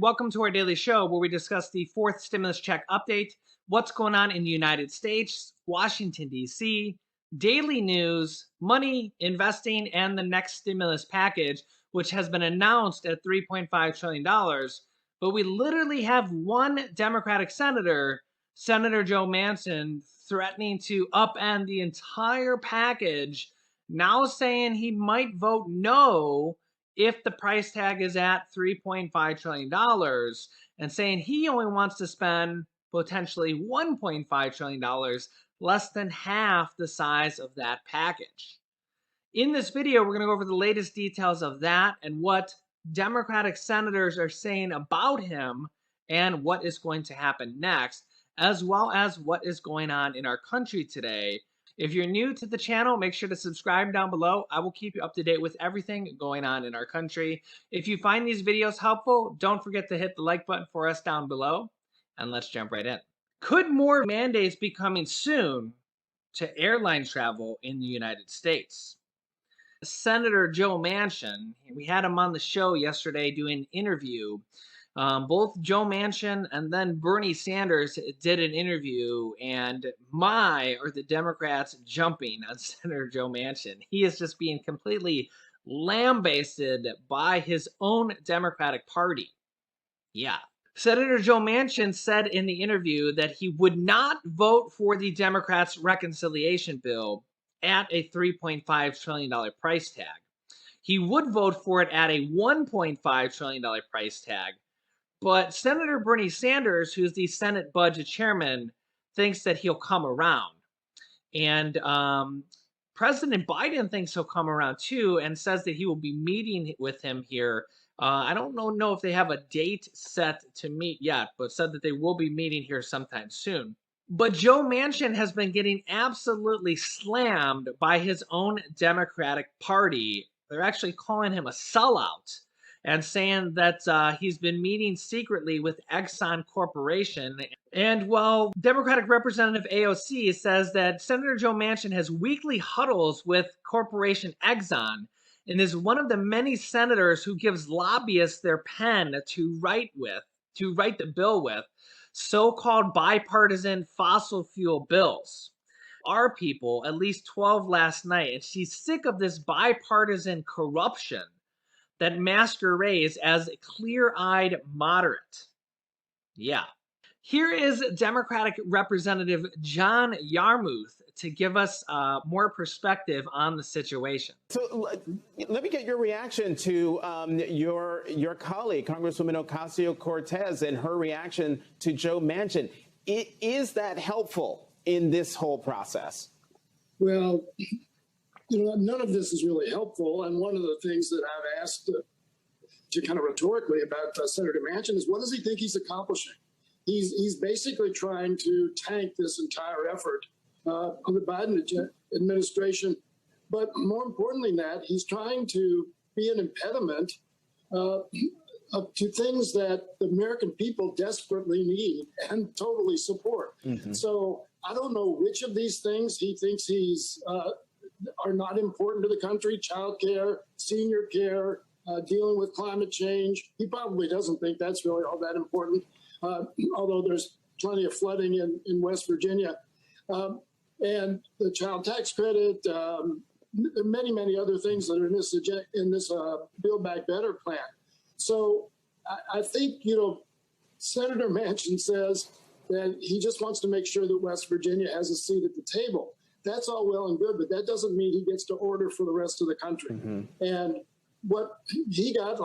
Welcome to our daily show where we discuss the fourth stimulus check update, what's going on in the United States, Washington, D.C., daily news, money, investing, and the next stimulus package, which has been announced at $3.5 trillion. But we literally have one Democratic senator, Senator Joe Manchin, threatening to upend the entire package, now saying he might vote no if the price tag is at $3.5 trillion, and saying he only wants to spend potentially $1.5 trillion, less than half the size of that package. In this video, we're going to go over the latest details of that and what Democratic senators are saying about him and what is going to happen next, as well as what is going on in our country today. If you're new to the channel, make sure to subscribe down below. I will keep you up to date with everything going on in our country. If you find these videos helpful, don't forget to hit the like button for us down below, and let's jump right in. Could more mandates be coming soon to airline travel in the United States? Senator Joe Manchin, we had him on the show yesterday doing an interview. Both Joe Manchin and then Bernie Sanders did an interview, and are the Democrats jumping on Senator Joe Manchin. He is just being completely lambasted by his own Democratic Party. Yeah. Senator Joe Manchin said in the interview that he would not vote for the Democrats' reconciliation bill at a $3.5 trillion price tag. He would vote for it at a $1.5 trillion price tag. But Senator Bernie Sanders, who's the Senate Budget Chairman, thinks that he'll come around. And President Biden thinks he'll come around too, and says that he will be meeting with him here. I don't know if they have a date set to meet yet, but said that they will be meeting here sometime soon. But Joe Manchin has been getting absolutely slammed by his own Democratic Party. They're actually calling him a sellout, and saying that he's been meeting secretly with Exxon Corporation. And while Democratic Representative AOC says that Senator Joe Manchin has weekly huddles with Corporation Exxon and is one of the many senators who gives lobbyists their pen to write the bill with, so-called bipartisan fossil fuel bills. Our people, at least 12 last night, and she's sick of this bipartisan corruption that masquerades as clear-eyed moderate. Yeah. Here is Democratic Representative John Yarmuth to give us more perspective on the situation. So let me get your reaction to your colleague, Congresswoman Ocasio-Cortez, and her reaction to Joe Manchin. Is that helpful in this whole process? Well, none of this is really helpful. And one of the things that I've asked to kind of rhetorically about Senator Manchin is, what does he think he's accomplishing? He's basically trying to tank this entire effort of the Biden administration. But more importantly than that, he's trying to be an impediment to things that the American people desperately need and totally support. Mm-hmm. So I don't know which of these things he thinks are not important to the country: child care, senior care, dealing with climate change. He probably doesn't think that's really all that important, although there's plenty of flooding in West Virginia. And the child tax credit, many, many other things that are in this Build Back Better plan. So I think, Senator Manchin says that he just wants to make sure that West Virginia has a seat at the table. That's all well and good, but that doesn't mean he gets to order for the rest of the country. Mm-hmm. And what he got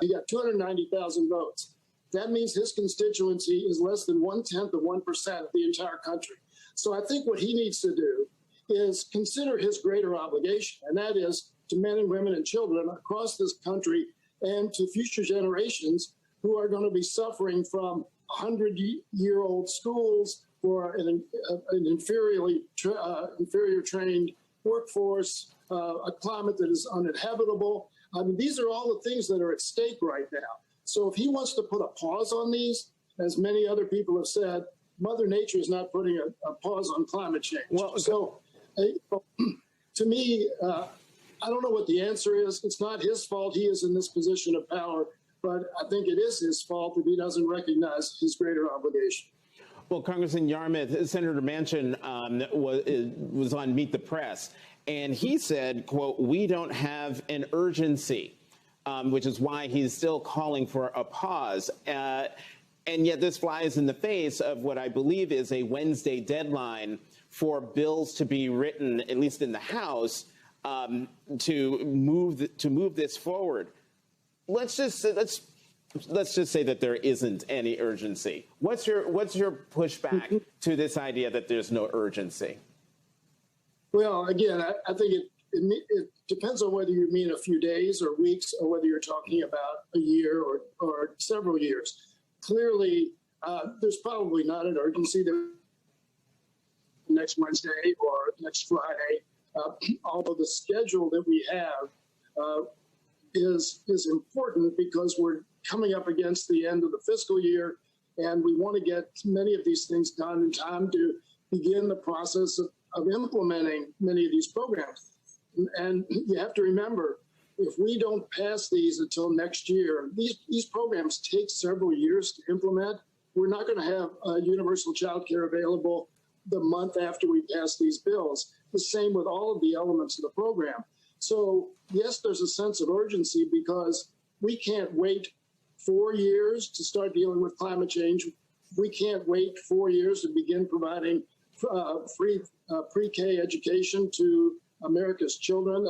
he got 290,000 votes. That means his constituency is less than 1/10 of 1% of the entire country. So I think what he needs to do is consider his greater obligation, and that is to men and women and children across this country and to future generations who are going to be suffering from 100-year-old schools, for an inferior trained workforce, a climate that is uninhabitable. I mean, these are all the things that are at stake right now. So if he wants to put a pause on these, as many other people have said, Mother Nature is not putting a pause on climate change. Well, so to me, I don't know what the answer is. It's not his fault he is in this position of power. but I think it is his fault that he doesn't recognize his greater obligation. Well, Congressman Yarmuth, Senator Manchin was on Meet the Press, and he said, quote, "We don't have an urgency," which is why he's still calling for a pause. And yet this flies in the face of what I believe is a Wednesday deadline for bills to be written, at least in the House, to move this forward. Let's just say that there isn't any urgency. What's your pushback to this idea that there's no urgency? Well, again, I think it depends on whether you mean a few days or weeks, or whether you're talking about a year or several years. Clearly, there's probably not an urgency that next Wednesday or next Friday, although the schedule that we have is important because we're coming up against the end of the fiscal year, and we want to get many of these things done in time to begin the process of implementing many of these programs. And you have to remember, if we don't pass these until next year, these programs take several years to implement. We're not going to have universal child care available the month after we pass these bills. The same with all of the elements of the program. So yes, there's a sense of urgency because we can't wait 4 years to start dealing with climate change. We can't wait 4 years to begin providing free pre-K education to America's children.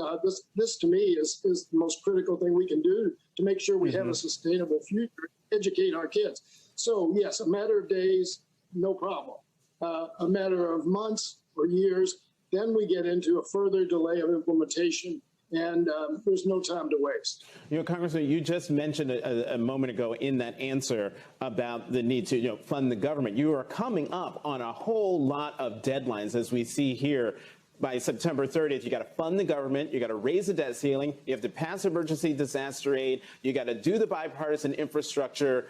This to me is the most critical thing we can do to make sure we have a sustainable future, educate our kids. So yes, a matter of days, no problem. A matter of months or years, then we get into a further delay of implementation, and there's no time to waste. You know, Congressman, you just mentioned a moment ago in that answer about the need to fund the government. You are coming up on a whole lot of deadlines, as we see here. By September 30th, you got to fund the government, you got to raise the debt ceiling, you have to pass emergency disaster aid, you got to do the bipartisan infrastructure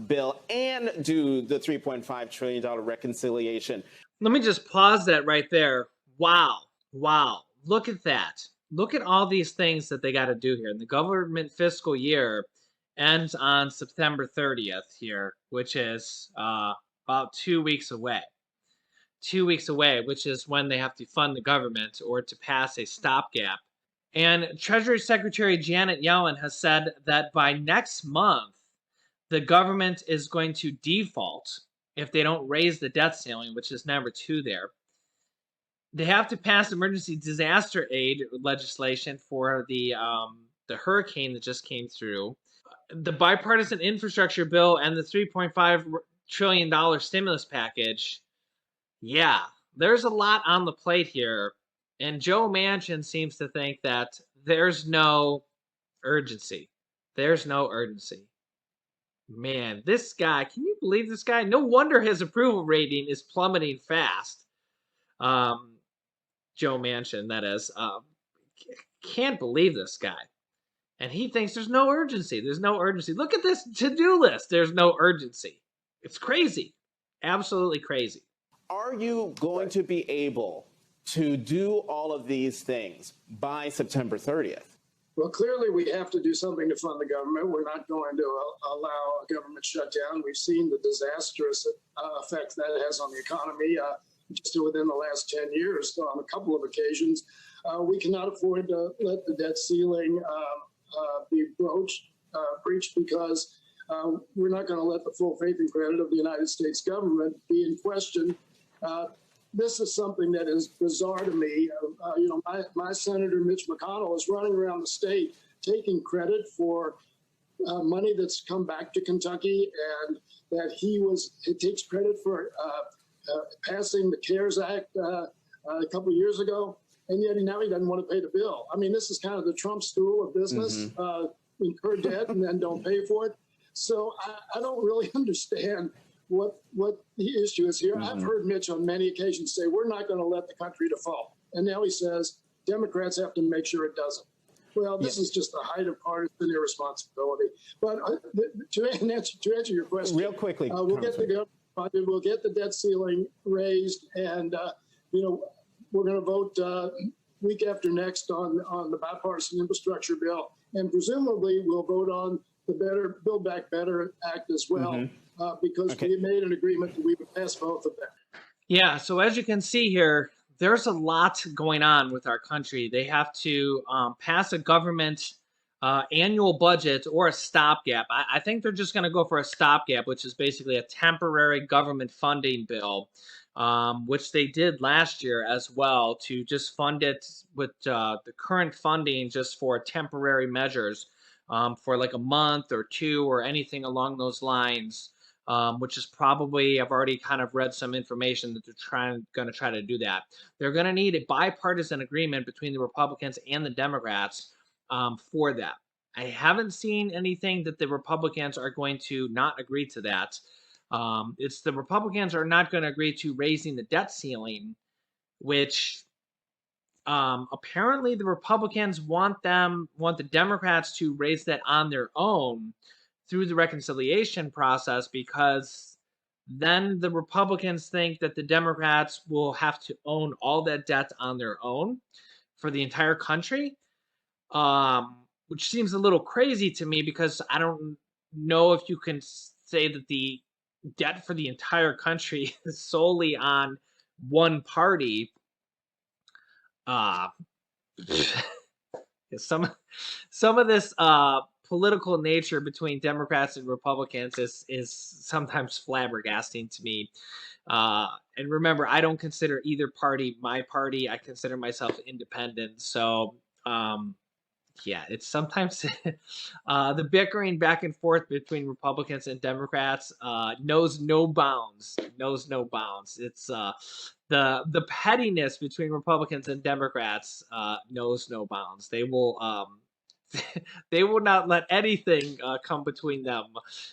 bill, and do the $3.5 trillion reconciliation. Let me just pause that right there. Wow. Look at that. Look at all these things that they got to do here. And the government fiscal year ends on September 30th here, which is about 2 weeks away. 2 weeks away, which is when they have to fund the government or to pass a stopgap. And Treasury Secretary Janet Yellen has said that by next month, the government is going to default if they don't raise the debt ceiling, which is number 2 there. They have to pass emergency disaster aid legislation for the hurricane that just came through. The bipartisan infrastructure bill and the $3.5 trillion stimulus package. Yeah, there's a lot on the plate here. And Joe Manchin seems to think that there's no urgency. There's no urgency. Man, this guy, can you believe this guy? No wonder his approval rating is plummeting fast. Joe Manchin, that is. Can't believe this guy. And he thinks there's no urgency. There's no urgency. Look at this to-do list. There's no urgency. It's crazy. Absolutely crazy. Are you going to be able to do all of these things by September 30th? Well, clearly we have to do something to fund the government. We're not going to allow a government shutdown. We've seen the disastrous effect that it has on the economy just within the last 10 years on a couple of occasions. We cannot afford to let the debt ceiling be breached because we're not going to let the full faith and credit of the United States government be in question. This is something that is bizarre to me. My Senator Mitch McConnell is running around the state taking credit for money that's come back to Kentucky, and that he takes credit for passing the CARES Act a couple of years ago, and yet now he doesn't want to pay the bill. I mean, this is kind of the Trump school of business: incur debt and then don't pay for it. So I don't really understand what the issue is here. I've heard Mitch on many occasions say, we're not going to let the country default. And now he says, Democrats have to make sure it doesn't. Well, this is just the height of partisan irresponsibility. But to answer your question, real quickly, we'll get the government funded, we'll get the debt ceiling raised, and we're going to vote week after next on the bipartisan infrastructure bill. and presumably will vote on the Build Back Better Act as well, because we made an agreement that we would pass both of them. Yeah, so as you can see here, there's a lot going on with our country. They have to pass a government annual budget or a stopgap. I think they're just going to go for a stopgap, which is basically a temporary government funding bill, which they did last year as well, to just fund it with the current funding just for temporary measures for like a month or two or anything along those lines. Which is probably, I've already kind of read some information that they're going to try to do that. They're going to need a bipartisan agreement between the Republicans and the Democrats for that. I haven't seen anything that the Republicans are going to not agree to that. It's the Republicans are not going to agree to raising the debt ceiling, which apparently the Republicans want the Democrats to raise that on their own through the reconciliation process, because then the Republicans think that the Democrats will have to own all that debt on their own for the entire country, which seems a little crazy to me, because I don't know if you can say that the debt for the entire country is solely on one party. Some of this political nature between Democrats and Republicans is sometimes flabbergasting to me. And remember, I don't consider either party my party. I consider myself independent. So, yeah, it's sometimes the bickering back and forth between Republicans and Democrats knows no bounds. Knows no bounds. It's the pettiness between Republicans and Democrats knows no bounds. They will they will not let anything come between them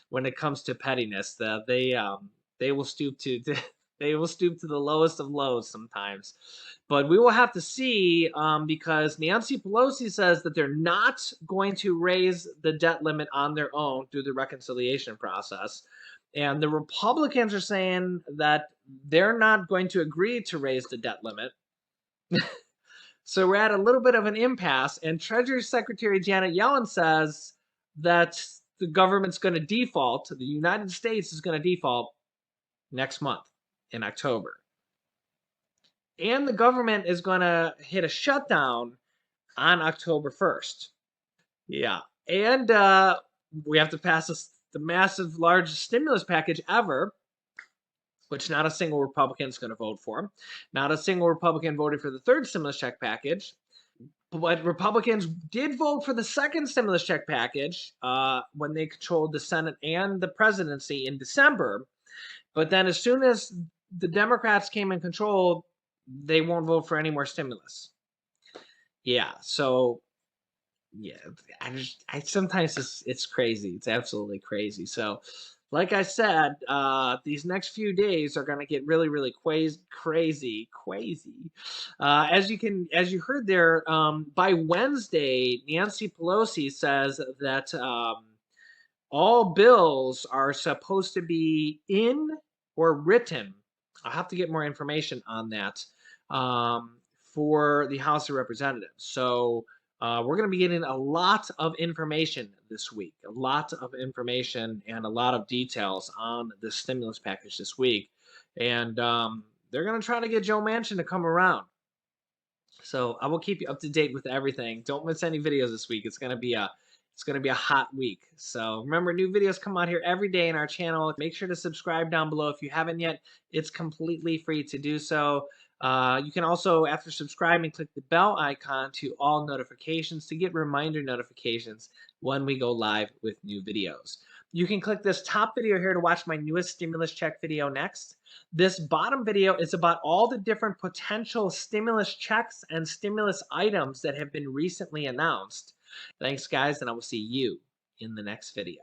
when it comes to pettiness. They will stoop to they will stoop to the lowest of lows sometimes. But we will have to see, because Nancy Pelosi says that they're not going to raise the debt limit on their own through the reconciliation process. And the Republicans are saying that they're not going to agree to raise the debt limit. So we're at a little bit of an impasse, and Treasury Secretary Janet Yellen says that the government's going to default, the United States is going to default next month in October. And the government is going to hit a shutdown on October 1st. Yeah. And we have to pass the massive, largest stimulus package ever, which not a single Republican is going to vote for. Not a single Republican voted for the third stimulus check package. But Republicans did vote for the second stimulus check package when they controlled the Senate and the presidency in December. But then as soon as the Democrats came in control, they won't vote for any more stimulus. Yeah, so yeah, I sometimes it's crazy. It's absolutely crazy. So, like I said, these next few days are going to get really, really crazy. As you heard there, by Wednesday, Nancy Pelosi says that all bills are supposed to be in or written. I'll have to get more information on that for the House of Representatives. So we're going to be getting a lot of information this week, a lot of information and a lot of details on the stimulus package this week. And they're going to try to get Joe Manchin to come around. So I will keep you up to date with everything. Don't miss any videos this week. It's going to be a hot week. So remember, new videos come out here every day in our channel. Make sure to subscribe down below if you haven't yet. It's completely free to do so. You can also, after subscribing, click the bell icon to all notifications to get reminder notifications when we go live with new videos. You can click this top video here to watch my newest stimulus check video next. This bottom video is about all the different potential stimulus checks and stimulus items that have been recently announced. Thanks, guys, and I will see you in the next video.